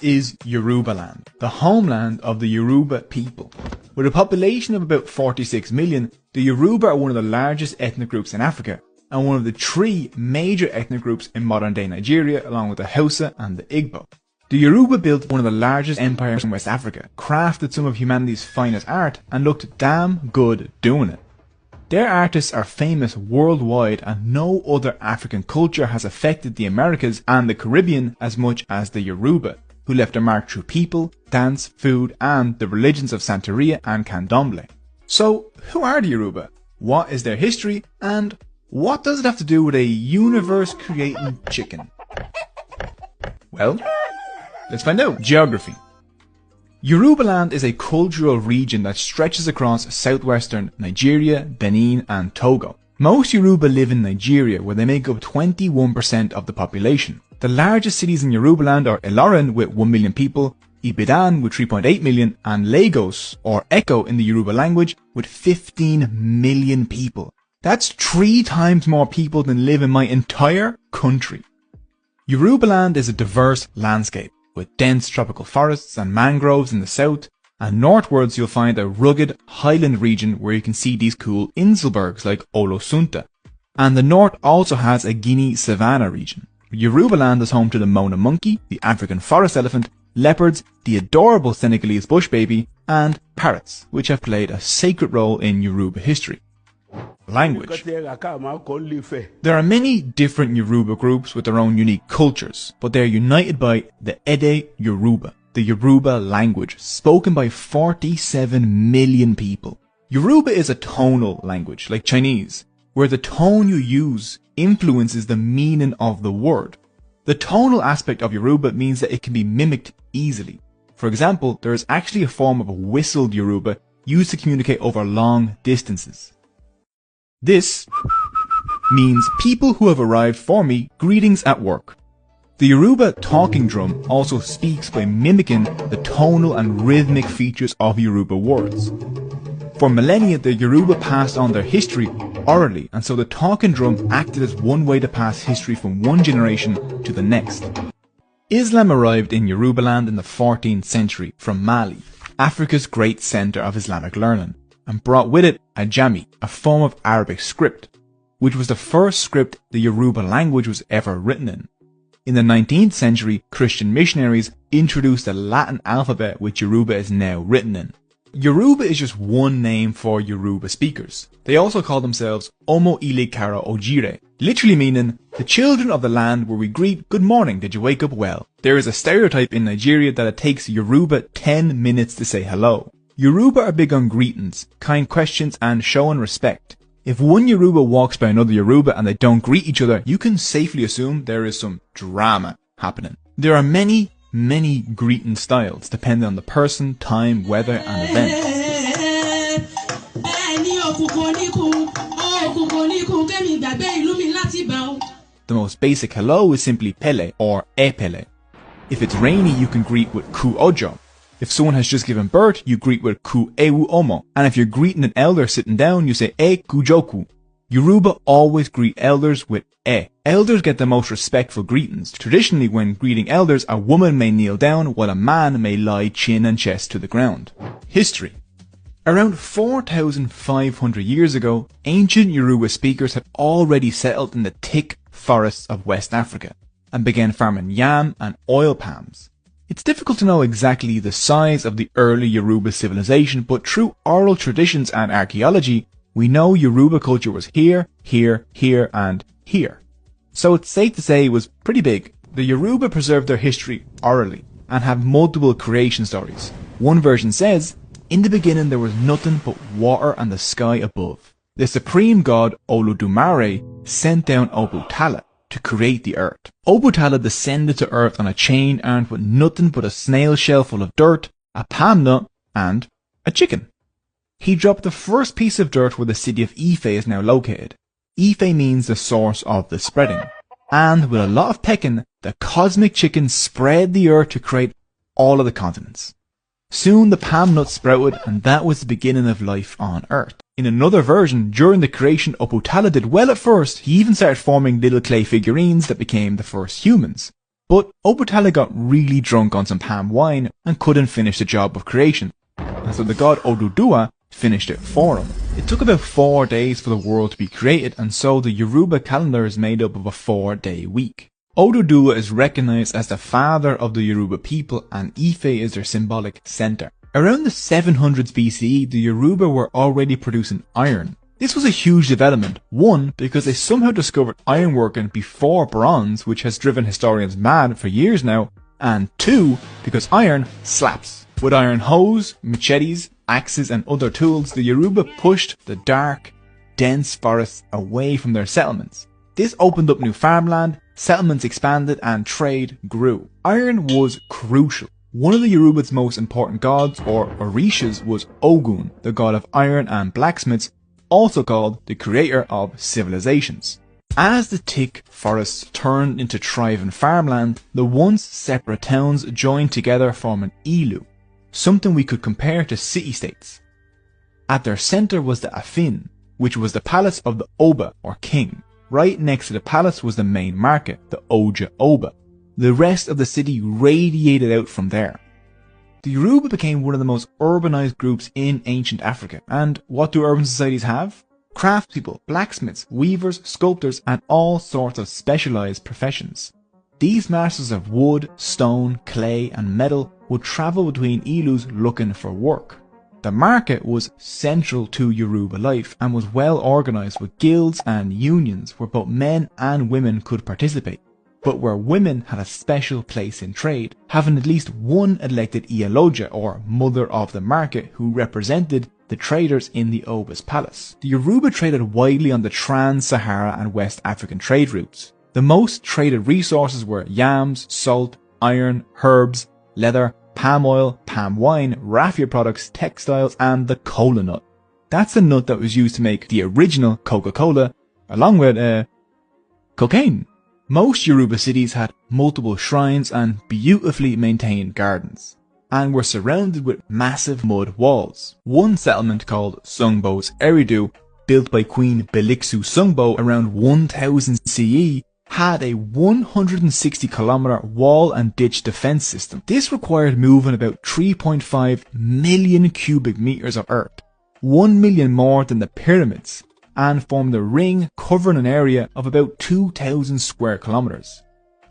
is Yoruba land, the homeland of the Yoruba people. With a population of about 46 million, the Yoruba are one of the largest ethnic groups in Africa, and one of the three major ethnic groups in modern day Nigeria, along with the Hausa and the Igbo. The Yoruba built one of the largest empires in West Africa, crafted some of humanity's finest art, and looked damn good doing it. Their artists are famous worldwide, and no other African culture has affected the Americas and the Caribbean as much as the Yoruba, who left a mark through people, dance, food, and the religions of Santeria and Candomblé. So, who are the Yoruba? What is their history? And what does it have to do with a universe-creating chicken? Well, let's find out. Geography. Yoruba land is a cultural region that stretches across southwestern Nigeria, Benin and Togo. Most Yoruba live in Nigeria, where they make up 21% of the population. The largest cities in Yoruba land are Ilorin with 1 million people, Ibadan with 3.8 million and Lagos, or Eko in the Yoruba language, with 15 million people. That's 3 times more people than live in my entire country. Yoruba land is a diverse landscape, with dense tropical forests and mangroves in the south, and northwards you'll find a rugged highland region where you can see these cool inselbergs like Olosunta. And the north also has a Guinea savanna region. Yoruba land is home to the Mona monkey, the African forest elephant, leopards, the adorable Senegalese bush baby, and parrots, which have played a sacred role in Yoruba history. Language. There are many different Yoruba groups with their own unique cultures, but they are united by the Ede Yoruba, the Yoruba language, spoken by 47 million people. Yoruba is a tonal language, like Chinese, where the tone you use influences the meaning of the word. The tonal aspect of Yoruba means that it can be mimicked easily. For example, there is actually a form of whistled Yoruba used to communicate over long distances. This means people who have arrived for me, greetings at work. The Yoruba talking drum also speaks by mimicking the tonal and rhythmic features of Yoruba words. For millennia, the Yoruba passed on their history orally, and so the talking drum acted as one way to pass history from one generation to the next. Islam arrived in Yoruba land in the 14th century from Mali, Africa's great centre of Islamic learning, and brought with it Ajami, a form of Arabic script, which was the first script the Yoruba language was ever written in. In the 19th century, Christian missionaries introduced the Latin alphabet which Yoruba is now written in. Yoruba is just one name for Yoruba speakers. They also call themselves Omo Ile Kara Ojire, literally meaning the children of the land where we greet good morning, did you wake up well? There is a stereotype in Nigeria that it takes Yoruba 10 minutes to say hello. Yoruba are big on greetings, kind questions and showing respect. If one Yoruba walks by another Yoruba and they don't greet each other, you can safely assume there is some drama happening. There are many greeting styles depending on the person, time, weather and event. The most basic hello is simply pele or epele. If it's rainy, you can greet with ku ojo. If someone has just given birth, you greet with ku ewu omo. And if you're greeting an elder sitting down, you say e kujoku. Yoruba always greet elders with e. Elders get the most respectful greetings. Traditionally, when greeting elders, a woman may kneel down while a man may lie chin and chest to the ground. History. Around 4,500 years ago, ancient Yoruba speakers had already settled in the thick forests of West Africa and began farming yam and oil palms. It's difficult to know exactly the size of the early Yoruba civilization, but through oral traditions and archaeology, we know Yoruba culture was here, here, here, and here. So it's safe to say it was pretty big. The Yoruba preserve their history orally and have multiple creation stories. One version says, in the beginning there was nothing but water and the sky above. The supreme god Olodumare sent down Obutala to create the earth. Obutala descended to earth on a chain armed with nothing but a snail shell full of dirt, a palm nut, and a chicken. He dropped the first piece of dirt where the city of Ife is now located. Ife means the source of the spreading. And with a lot of pecking, the cosmic chicken spread the earth to create all of the continents. Soon the palm nut sprouted, and that was the beginning of life on earth. In another version, during the creation, Obutala did well at first. He even started forming little clay figurines that became the first humans. But Obatala got really drunk on some palm wine and couldn't finish the job of creation, and so the god Oduduwa finished it for him. It took about 4 days for the world to be created, and so the Yoruba calendar is made up of a 4-day week. Oduduwa is recognized as the father of the Yoruba people, and Ife is their symbolic center. Around the 700s BCE, the Yoruba were already producing iron. This was a huge development, one, because they somehow discovered ironworking before bronze, which has driven historians mad for years now, and two, because iron slaps. With iron hoes, machetes, axes and other tools, the Yoruba pushed the dark, dense forests away from their settlements. This opened up new farmland, settlements expanded and trade grew. Iron was crucial. One of the Yoruba's most important gods, or Orishas, was Ogun, the god of iron and blacksmiths, also called the creator of civilizations. As the thick forests turned into thriving farmland, the once separate towns joined together forming Ilu, something we could compare to city-states. At their centre was the Afin, which was the palace of the Oba, or king. Right next to the palace was the main market, the Oja Oba. The rest of the city radiated out from there. The Yoruba became one of the most urbanized groups in ancient Africa, and what do urban societies have? Craftspeople, blacksmiths, weavers, sculptors, and all sorts of specialized professions. These masters of wood, stone, clay, and metal would travel between Ilus looking for work. The market was central to Yoruba life and was well organized with guilds and unions where both men and women could participate, but where women had a special place in trade, having at least one elected Iyaloja, or mother of the market, who represented the traders in the Oba's palace. The Yoruba traded widely on the trans-Sahara and West African trade routes. The most traded resources were yams, salt, iron, herbs, leather, palm oil, palm wine, raffia products, textiles, and the kola nut. That's the nut that was used to make the original Coca-Cola, along with cocaine. Most Yoruba cities had multiple shrines and beautifully maintained gardens, and were surrounded with massive mud walls. One settlement called Sungbo's Eridu, built by Queen Belixu Sungbo around 1000 CE, had a 160-kilometer wall and ditch defense system. This required moving about 3.5 million cubic meters of earth, 1 million more than the pyramids, and formed a ring covering an area of about 2,000 square kilometers.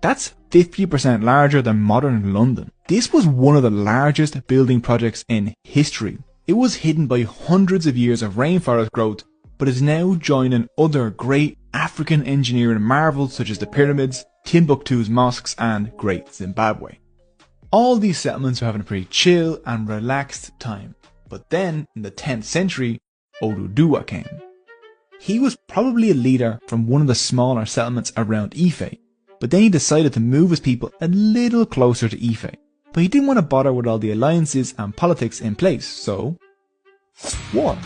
That's 50% larger than modern London. This was one of the largest building projects in history. It was hidden by hundreds of years of rainforest growth, but is now joining other great African engineering marvels such as the pyramids, Timbuktu's mosques, and Great Zimbabwe. All these settlements were having a pretty chill and relaxed time, but then in the 10th century, Oduduwa came. He was probably a leader from one of the smaller settlements around Ife, but then he decided to move his people a little closer to Ife. But he didn't want to bother with all the alliances and politics in place, so war.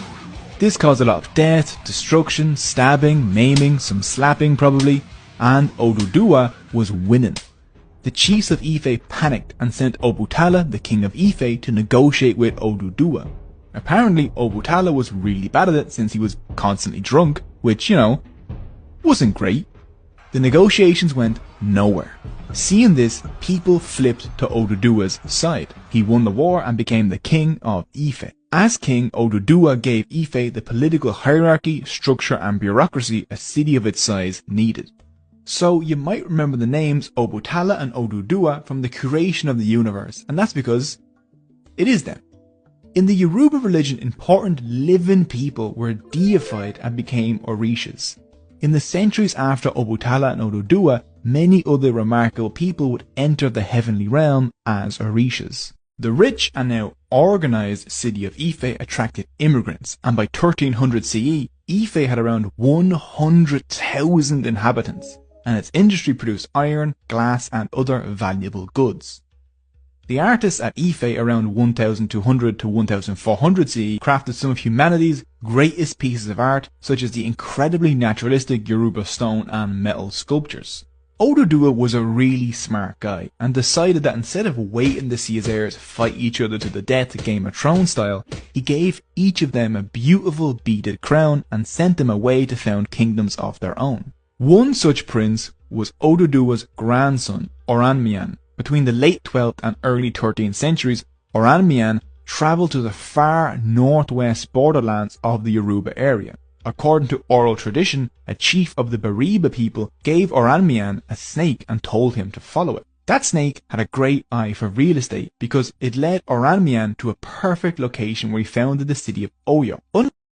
This caused a lot of death, destruction, stabbing, maiming, some slapping probably, and Oduduwa was winning. The chiefs of Ife panicked and sent Obutala, the king of Ife, to negotiate with Oduduwa. Apparently, Obutala was really bad at it since he was constantly drunk, which, wasn't great. The negotiations went nowhere. Seeing this, people flipped to Oduduwa's side. He won the war and became the king of Ife. As king, Oduduwa gave Ife the political hierarchy, structure and bureaucracy a city of its size needed. So you might remember the names Obutala and Oduduwa from the creation of the universe, and that's because it is them. In the Yoruba religion, important living people were deified and became Orishas. In the centuries after Obutala and Oduduwa, many other remarkable people would enter the heavenly realm as Orishas. The rich and now organised city of Ife attracted immigrants, and by 1300 CE, Ife had around 100,000 inhabitants, and its industry produced iron, glass and other valuable goods. The artists at Ife around 1200 to 1400 CE crafted some of humanity's greatest pieces of art, such as the incredibly naturalistic Yoruba stone and metal sculptures. Oduduwa was a really smart guy and decided that instead of waiting to see his heirs fight each other to the death Game of Thrones style, he gave each of them a beautiful beaded crown and sent them away to found kingdoms of their own. One such prince was Oduduwa's grandson, Oranmiyan. Between the late 12th and early 13th centuries, Oranmiyan travelled to the far northwest borderlands of the Yoruba area. According to oral tradition, a chief of the Bariba people gave Oranmiyan a snake and told him to follow it. That snake had a great eye for real estate because it led Oranmiyan to a perfect location where he founded the city of Oyo.